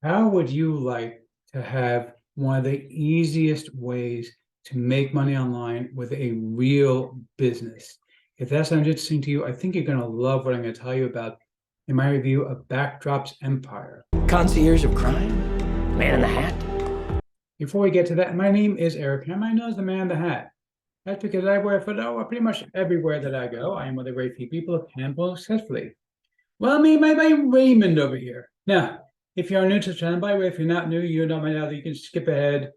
How would you like to have one of the easiest ways to make money online with a real business? If that sounds interesting to you, I think you're going to love what I'm going to tell you about in my review of Backdrops Empire. Concierge of crime? Man in the hat? Before we get to that, my name is Eric, and I'm known as the Man in the Hat. That's because I wear fedora pretty much everywhere that I go. I am one of the great few people who handle successfully. Well, me, my Raymond over here. Now, if you're new to the channel, by the way, if you're not new, you know by now that you can skip ahead.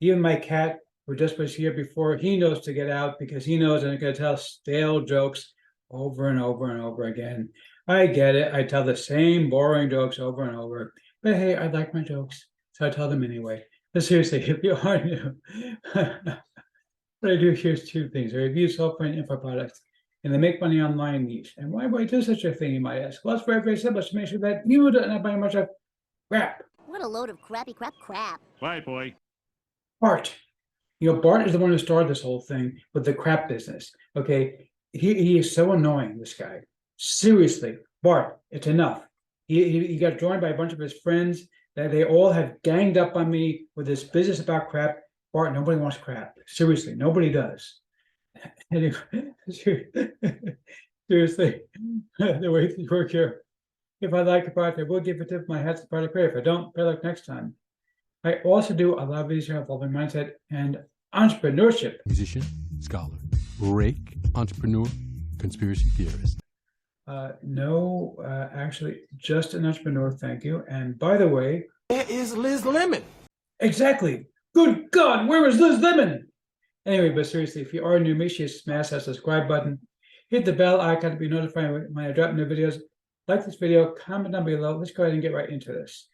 Even my cat, who just was here before, he knows to get out because he knows I'm going to tell stale jokes over and over and over again. I get it. I tell the same boring jokes over and over. But hey, I like my jokes, so I tell them anyway. But seriously, if you are new, what I do here is two things. I review software and info products in the make money online niche. And why would I do such a thing, you might ask? Well, it's very, very simple. It's to make sure that you do not buy much of crap. What a load of crappy crap. Right, boy. Bart. Bart is the one who started this whole thing with the crap business. Okay. He is so annoying, this guy. Seriously, Bart, it's enough. He got joined by a bunch of his friends that they all have ganged up on me with this business about crap. Bart, nobody wants crap. Seriously, nobody does. Anyway, seriously, the way things work here. If I like a product, I will give a tip. My hat's the product great. If I don't, better luck next time. I also do a lot of these here involving mindset and entrepreneurship. Musician, scholar, rake, entrepreneur, conspiracy theorist. No, actually, just an entrepreneur. Thank you. And by the way, Where is Liz Lemon? exactly. Good God, where is Liz Lemon? Anyway, but seriously, if you are new, make sure you smash that subscribe button, hit the bell icon to be notified when I drop new videos. Like this video, comment down below. Let's go ahead and get right into this.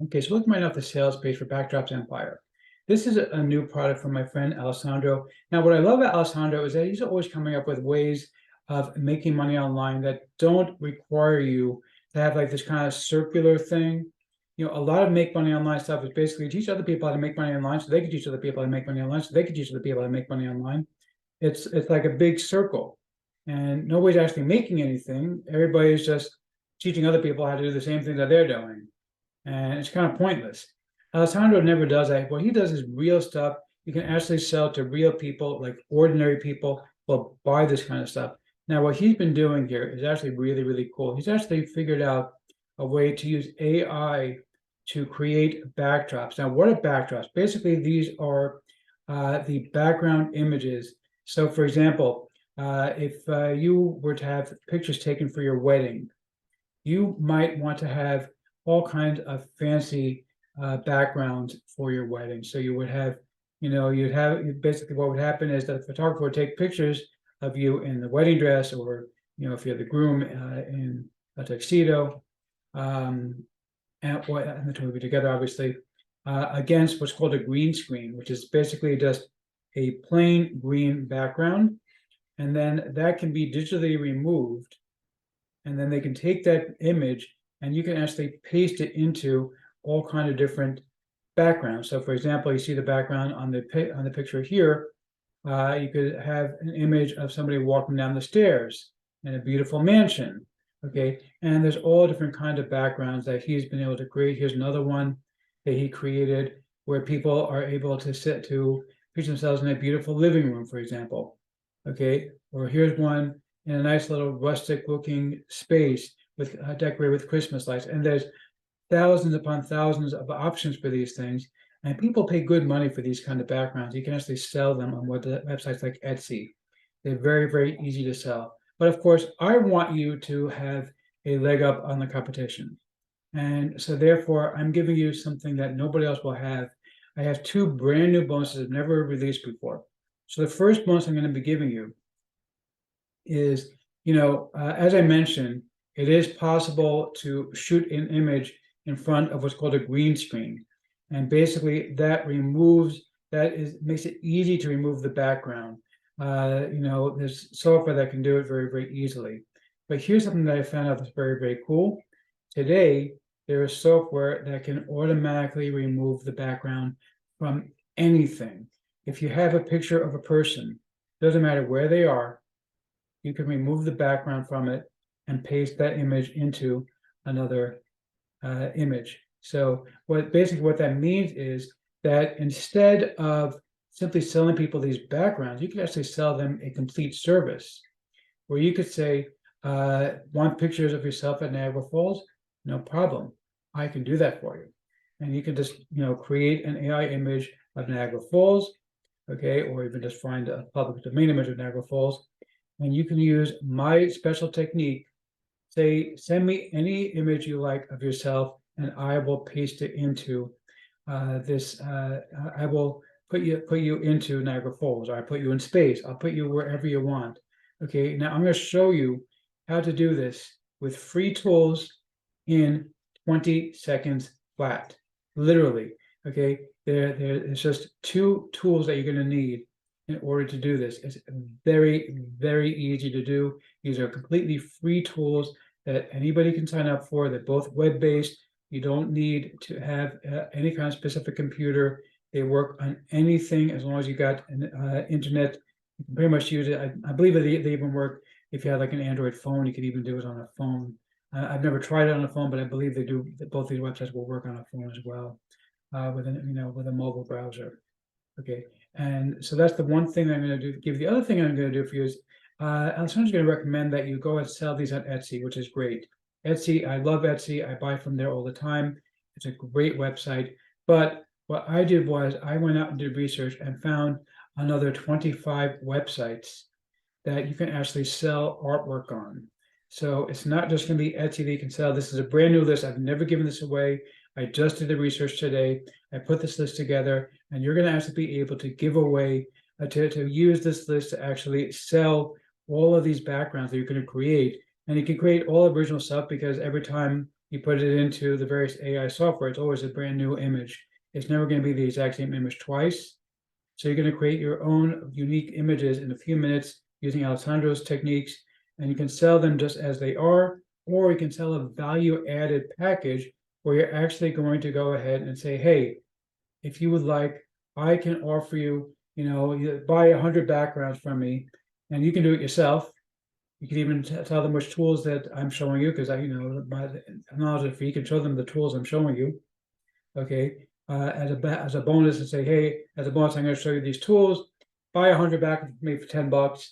Okay, so looking right now at the sales page for Backdrops Empire. This is a new product from my friend Alessandro. Now, what I love about Alessandro is that he's always coming up with ways of making money online that don't require you to have like this kind of circular thing. A lot of make money online stuff is basically teach other people how to make money online so they can teach other people how to make money online so they can teach other people how to make money online. It's like a big circle, and nobody's actually making anything. Everybody's just teaching other people how to do the same thing that they're doing, and it's kind of pointless. Alessandro never does that. What he does is real stuff. You can actually sell to real people, like ordinary people will buy this kind of stuff. Now, what he's been doing here is actually really, really cool. He's actually figured out a way to use AI to create backdrops. Now, what are backdrops? Basically, these are the background images. So, for example, if you were to have pictures taken for your wedding, you might want to have all kinds of fancy backgrounds for your wedding. So you would have, you'd have basically what would happen is that the photographer would take pictures of you in the wedding dress, or if you're the groom in a tuxedo, and the two will be together, obviously, against what's called a green screen, which is basically just a plain green background, and then that can be digitally removed, and then they can take that image and you can actually paste it into all kinds of different backgrounds. So, for example, you see the background on the picture here. You could have an image of somebody walking down the stairs in a beautiful mansion. Okay, and there's all different kinds of backgrounds that he's been able to create. Here's another one that he created where people are able to sit to picture themselves in a beautiful living room, for example. Okay, or here's one in a nice little rustic-looking space with decorated with Christmas lights. And there's thousands upon thousands of options for these things, and people pay good money for these kind of backgrounds. You can actually sell them on websites like Etsy. They're very, very easy to sell. But of course, I want you to have a leg up on the competition. And so therefore, I'm giving you something that nobody else will have. I have two brand new bonuses I've never released before. So the first bonus I'm going to be giving you is, as I mentioned, it is possible to shoot an image in front of what's called a green screen. And basically that makes it easy to remove the background. There's software that can do it very, very easily. But here's something that I found out that's very, very cool. Today, there is software that can automatically remove the background from anything. If you have a picture of a person, doesn't matter where they are, you can remove the background from it and paste that image into another image. So what that means is that instead of simply selling people these backgrounds, you could actually sell them a complete service where you could say, want pictures of yourself at Niagara Falls? No problem. I can do that for you. And you can just, create an AI image of Niagara Falls, okay, or even just find a public domain image of Niagara Falls. And you can use my special technique. Say, send me any image you like of yourself, and I will paste it into this. I will put you into Niagara Falls, or I put you in space. I'll put you wherever you want. Okay, now I'm going to show you how to do this with free tools in 20 seconds flat. Literally, okay? There's just 2 tools that you're going to need in order to do this. It's very, very easy to do. These are completely free tools that anybody can sign up for. They're both web-based. You don't need to have any kind of specific computer. They work on anything as long as you got an internet. You can pretty much use it. I believe that they even work if you have like an Android phone. You could even do it on a phone. I've never tried it on a phone, but I believe they do. Both these websites will work on a phone as well, with a mobile browser. Okay, and so that's the one thing that I'm going to do. The other thing I'm going to do for you is, Alessandro's going to recommend that you go and sell these on Etsy, which is great. Etsy, I love Etsy. I buy from there all the time. It's a great website. But what I did was I went out and did research and found another 25 websites that you can actually sell artwork on. So it's not just going to be Etsy that you can sell. This is a brand new list. I've never given this away. I just did the research today. I put this list together, and you're going to actually be able to give away, to use this list to actually sell all of these backgrounds that you're going to create. And you can create all original stuff because every time you put it into the various AI software, it's always a brand new image. It's never going to be the exact same image twice. So you're going to create your own unique images in a few minutes using Alessandro's techniques, and you can sell them just as they are, or you can sell a value-added package where you're actually going to go ahead and say, hey, if you would like, I can offer you, you buy 100 backgrounds from me, and you can do it yourself. You can even tell them which tools that I'm showing you, because my knowledge is free. You can show them the tools I'm showing you. Okay, as a bonus, and say, hey, as a bonus, I'm going to show you these tools. Buy 100 backgrounds from me for $10.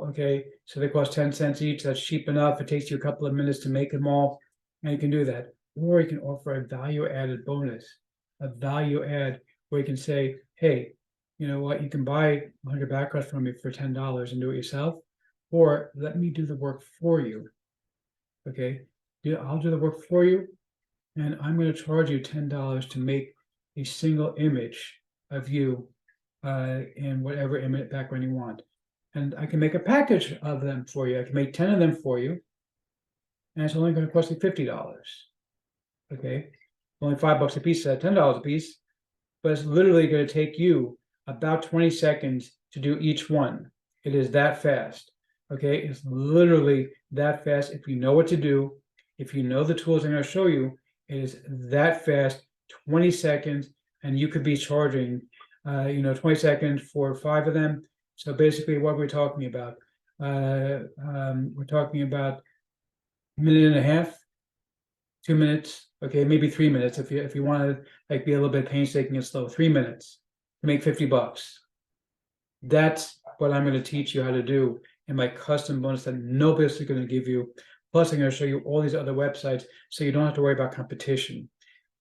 Okay, so they cost 10 cents each. That's cheap enough. It takes you a couple of minutes to make them all, and you can do that. Or you can offer a value-added bonus, a value add, where you can say, hey, you know what, you can buy 100 backgrounds from me for $10 and do it yourself, or let me do the work for you. Okay, I'll do the work for you, and I'm going to charge you $10 to make a single image of you in whatever image background you want. And I can make a package of them for you. I can make 10 of them for you, and it's only going to cost you $50. Okay, only $5 a piece, $10 a piece, but it's literally going to take you about 20 seconds to do each one. It is that fast. Okay, it's literally that fast. If you know what to do, if you know the tools I'm going to show you, it is that fast. 20 seconds, and you could be charging, 20 seconds for 5 of them. So basically, what we're talking about, we're talking about a minute and a half, 2 minutes, okay, maybe 3 minutes if you want to be a little bit painstaking and slow. 3 minutes to make $50. That's what I'm going to teach you how to do in my custom bonus that nobody else is going to give you. Plus, I'm going to show you all these other websites so you don't have to worry about competition.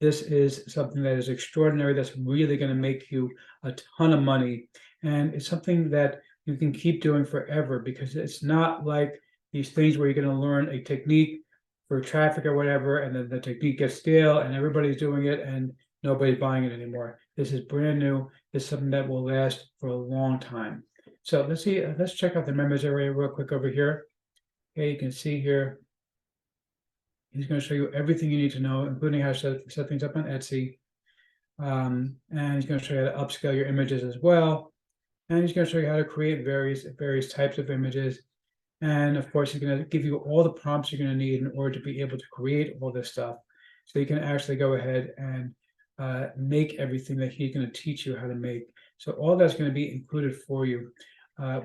This is something that is extraordinary. That's really going to make you a ton of money. And it's something that you can keep doing forever, because it's not like these things where you're going to learn a technique for traffic or whatever, and then the technique gets stale and everybody's doing it and nobody's buying it anymore. This is brand new. This is something that will last for a long time. So let's see. Let's check out the members area real quick over here. Okay, you can see here. He's going to show you everything you need to know, including how to set things up on Etsy. And he's going to show you how to upscale your images as well. And he's going to show you how to create various types of images. And of course, he's going to give you all the prompts you're going to need in order to be able to create all this stuff. So you can actually go ahead and make everything that he's going to teach you how to make. So all that's going to be included for you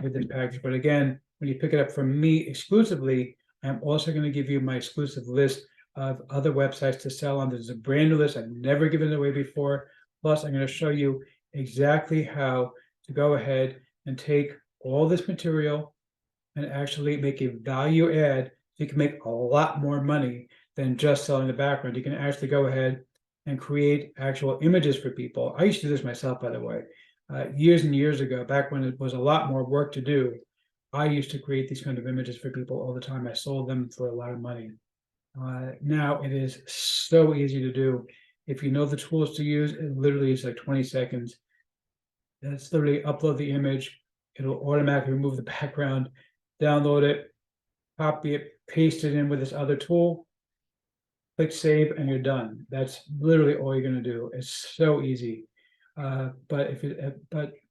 with this package. But again, when you pick it up from me exclusively, I'm also going to give you my exclusive list of other websites to sell on. There's a brand new list I've never given it away before. Plus, I'm going to show you exactly how to go ahead and take all this material and actually make a value add. So you can make a lot more money than just selling the background. You can actually go ahead and create actual images for people. I used to do this myself, by the way, years and years ago, back when it was a lot more work to do. I used to create these kind of images for people all the time. I sold them for a lot of money. Now it is so easy to do. If you know the tools to use, it literally is like 20 seconds. It's literally upload the image. It'll automatically remove the background, download it, copy it, paste it in with this other tool, click save, and you're done. That's literally all you're going to do. It's so easy. But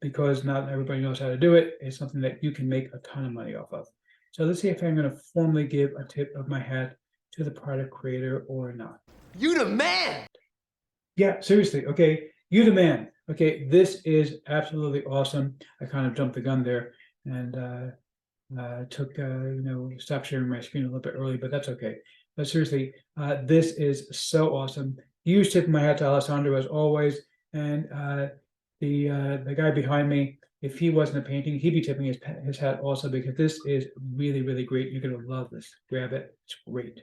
because not everybody knows how to do it, it's something that you can make a ton of money off of. So let's see if I'm going to formally give a tip of my hat to the product creator or not. You the man! Yeah, seriously. Okay, you the man. Okay, this is absolutely awesome. I kind of jumped the gun there and stopped sharing my screen a little bit early, but that's okay. But seriously, this is so awesome. Huge tip of my hat to Alessandro as always. And the guy behind me, if he wasn't a painting, he'd be tipping his hat also, because this is really, really great. You're gonna love this. Grab it. It's great.